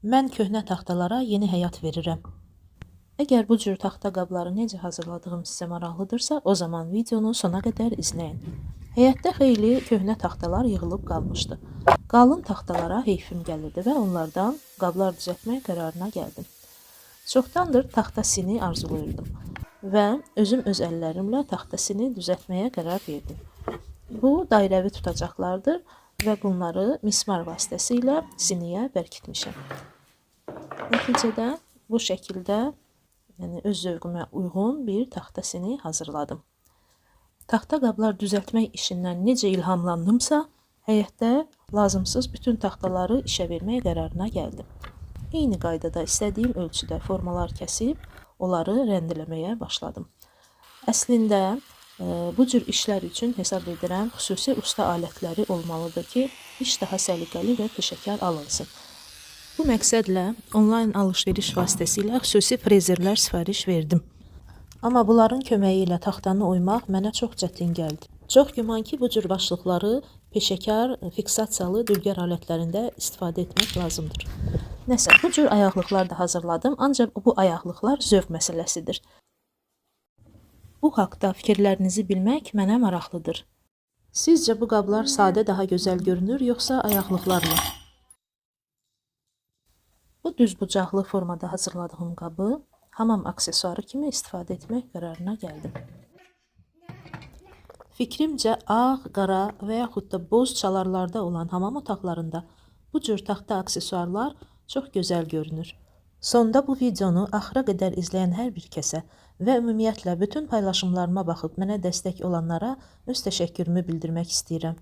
Mən köhnə taxtalara yeni həyat verirəm. Əgər bu cür taxta qabları necə hazırladığım sizə maraqlıdırsa, o zaman videonu sona qədər izləyin. Həyətdə xeyli köhnə taxtalar yığılıb qalmışdı. Qalın taxtalara heyfim gəlirdi və onlardan qablar düzəltmək qərarına gəldim. Çoxdandır taxta sini arzulayırdım və özüm öz əllərimlə taxta sini düzəltməyə qərar verdim. Bu dairəvi tutacaqlardır və bunları mismar vasitəsilə siniyə bərkitmişəm. Nəticədə bu şəkildə öz zövqümə uyğun bir taxta sini hazırladım. Taxta qablar düzəltmək işindən necə ilhamlandımsa, həyətdə lazımsız bütün taxtaları işə vermək qərarına gəldim. Eyni qaydada istədiyim ölçüdə formalar kəsib, onları rəndələməyə başladım. Əslində, bu cür işlər üçün hesab edirəm, xüsusi usta alətləri olmalıdır ki, iş daha səliqəli və peşəkar alınsın. Bu məqsədlə onlayn alış-veriş vasitəsilə xüsusi frezerlər sifariş verdim. Amma bunların köməyi ilə taxtanı oymaq mənə çox çətin gəldi. Çox güman ki, bu cür başlıqları peşəkar, fiksasiyalı dülgər alətlərində istifadə etmək lazımdır. Nəsə, bu cür ayaqlıqlar da hazırladım, ancaq bu ayaqlıqlar zövq məsələsidir. Bu haqda fikirlərinizi bilmək mənə maraqlıdır. Sizcə bu qablar sadə daha gözəl görünür, yoxsa ayaqlıqlarla? Bu düz bucaqlı formada hazırladığım qabı hamam aksesuarı kimi istifadə etmək qərarına gəldim. Fikrimcə ağ, qara və yaxud da boz çalarlarda olan hamam otaqlarında bu cür taxta aksesuarlar çox gözəl görünür. Sonda bu videonu axıra qədər izləyən hər bir kəsə və ümumiyyətlə bütün paylaşımlarıma baxıb mənə dəstək olanlara öz təşəkkürümü bildirmək istəyirəm.